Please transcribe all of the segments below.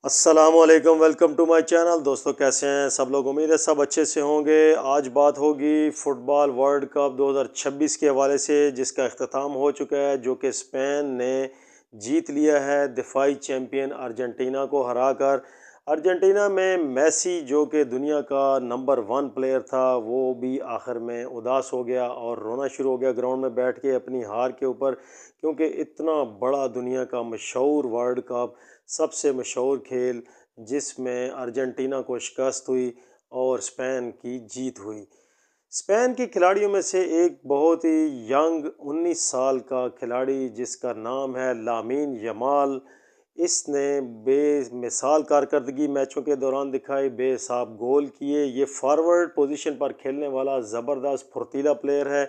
السلام علیکم، welcome to my channel. دوستو کیسے ہیں سب لوگ؟ امید ہے سب اچھے سے ہوں گے۔ آج بات ہوگی فٹ بال ورلڈ کپ 2026 کے حوالے سے، جس کا اختتام ہو چکا ہے، جو کہ اسپین نے جیت لیا ہے دفاعی چیمپئن ارجنٹینا کو ہرا کر۔ ارجنٹینا میں میسی، جو کہ دنیا کا نمبر 1 پلیئر تھا، وہ بھی آخر میں اداس ہو گیا اور رونا شروع ہو گیا گراؤنڈ میں بیٹھ کے اپنی ہار کے اوپر، کیونکہ اتنا بڑا دنیا کا مشہور ورلڈ کپ، سب سے مشہور کھیل، جس میں ارجنٹینا کو شکست ہوئی اور اسپین کی جیت ہوئی۔ اسپین کے کھلاڑیوں میں سے ایک بہت ہی ینگ 19 سال کا کھلاڑی، جس کا نام ہے لامین یمال، اس نے بے مثال کارکردگی میچوں کے دوران دکھائی، بے حساب گول کیے۔ یہ فارورڈ پوزیشن پر کھیلنے والا زبردست پھرتیلا پلیئر ہے،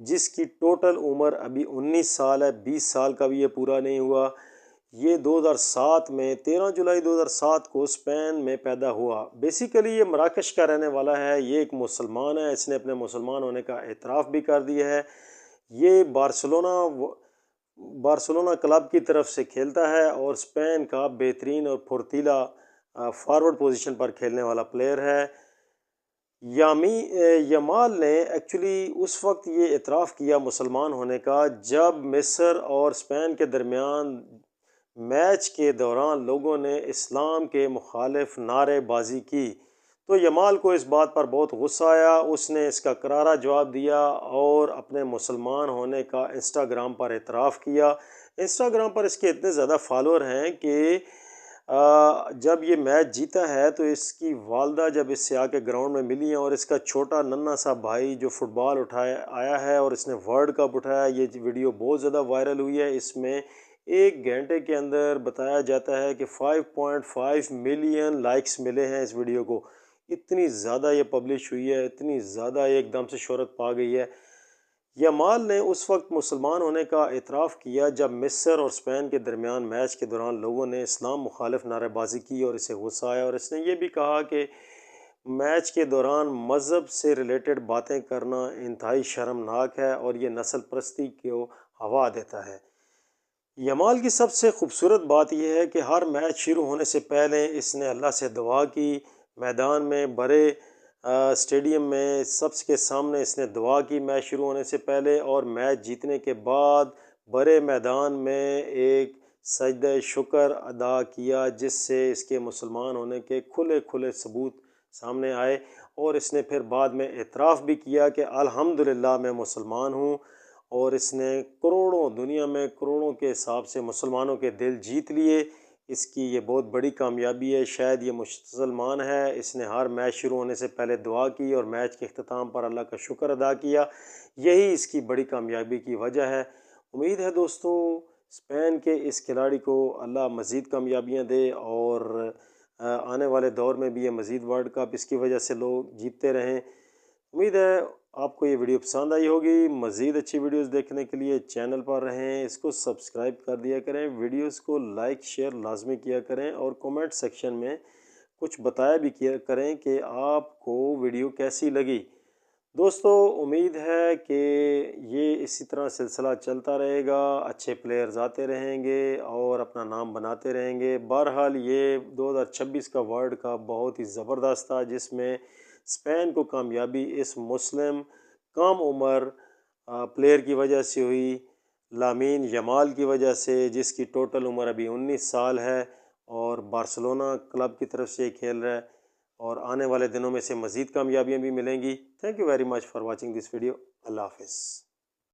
جس کی ٹوٹل عمر ابھی 19 سال ہے، 20 سال کا بھی یہ پورا نہیں ہوا۔ یہ 2007 میں 13 جولائی 2007 کو اسپین میں پیدا ہوا۔ بیسیکلی یہ مراکش کا رہنے والا ہے، یہ ایک مسلمان ہے، اس نے اپنے مسلمان ہونے کا اعتراف بھی کر دیا ہے۔ یہ بارسلونا کلب کی طرف سے کھیلتا ہے اور اسپین کا بہترین اور پھرتیلا فارورڈ پوزیشن پر کھیلنے والا پلیئر ہے۔ یمال نے ایکچولی اس وقت یہ اعتراف کیا مسلمان ہونے کا، جب مصر اور اسپین کے درمیان میچ کے دوران لوگوں نے اسلام کے مخالف نعرے بازی کی، تو یمال کو اس بات پر بہت غصہ آیا۔ اس نے اس کا کرارا جواب دیا اور اپنے مسلمان ہونے کا انسٹاگرام پر اعتراف کیا۔ انسٹاگرام پر اس کے اتنے زیادہ فالوور ہیں کہ جب یہ میچ جیتا ہے تو اس کی والدہ جب اس سے آ کے گراؤنڈ میں ملی ہیں، اور اس کا چھوٹا ننھا سا بھائی جو فٹ بال اٹھائے آیا ہے اور اس نے ورلڈ کپ اٹھایا، یہ ویڈیو بہت زیادہ وائرل ہوئی ہے۔ اس میں 1 گھنٹے کے اندر بتایا جاتا ہے کہ 5.5 ملین لائکس ملے ہیں اس ویڈیو کو۔ اتنی زیادہ یہ پبلش ہوئی ہے، اتنی زیادہ یہ ایک دم سے شہرت پا گئی ہے۔ یمال نے اس وقت مسلمان ہونے کا اعتراف کیا جب مصر اور اسپین کے درمیان میچ کے دوران لوگوں نے اسلام مخالف نعرے بازی کی اور اسے غصہ آیا، اور اس نے یہ بھی کہا کہ میچ کے دوران مذہب سے ریلیٹڈ باتیں کرنا انتہائی شرمناک ہے اور یہ نسل پرستی کو ہوا دیتا ہے۔ یمال کی سب سے خوبصورت بات یہ ہے کہ ہر میچ شروع ہونے سے پہلے اس نے اللہ سے دعا کی، میدان میں بڑے اسٹیڈیم میں سب کے سامنے اس نے دعا کی میچ شروع ہونے سے پہلے، اور میچ جیتنے کے بعد بڑے میدان میں ایک سجدہ شکر ادا کیا، جس سے اس کے مسلمان ہونے کے کھلے ثبوت سامنے آئے، اور اس نے پھر بعد میں اعتراف بھی کیا کہ الحمدللہ میں مسلمان ہوں، اور اس نے دنیا میں کروڑوں کے حساب سے مسلمانوں کے دل جیت لیے۔ اس کی یہ بہت بڑی کامیابی ہے، شاید یہ مسلمان ہے، اس نے ہر میچ شروع ہونے سے پہلے دعا کی اور میچ کے اختتام پر اللہ کا شکر ادا کیا۔ یہی اس کی بڑی کامیابی کی وجہ ہے۔ امید ہے دوستو اسپین کے اس کھلاڑی کو اللہ مزید کامیابیاں دے، اور آنے والے دور میں بھی یہ مزید ورلڈ کپ اس کی وجہ سے لوگ جیتتے رہیں۔ امید ہے آپ کو یہ ویڈیو پسند آئی ہوگی۔ مزید اچھی ویڈیوز دیکھنے کے لیے چینل پر رہیں، اس کو سبسکرائب کر دیا کریں، ویڈیوز کو لائک شیئر لازمی کیا کریں، اور کومنٹ سیکشن میں کچھ بتایا بھی کیا کریں کہ آپ کو ویڈیو کیسی لگی۔ دوستو امید ہے کہ یہ اسی طرح سلسلہ چلتا رہے گا، اچھے پلیئرز آتے رہیں گے اور اپنا نام بناتے رہیں گے۔ بہرحال یہ 2026 کا ورلڈ کپ بہت ہی زبردست تھا، جس میں اسپین کو کامیابی اس مسلم کم عمر پلیئر کی وجہ سے ہوئی، لامین یمال کی وجہ سے، جس کی ٹوٹل عمر ابھی 19 سال ہے اور بارسلونا کلب کی طرف سے کھیل رہا ہے، اور آنے والے دنوں میں سے مزید کامیابیاں بھی ملیں گی۔ Thank you very much for watching this video. اللہ حافظ۔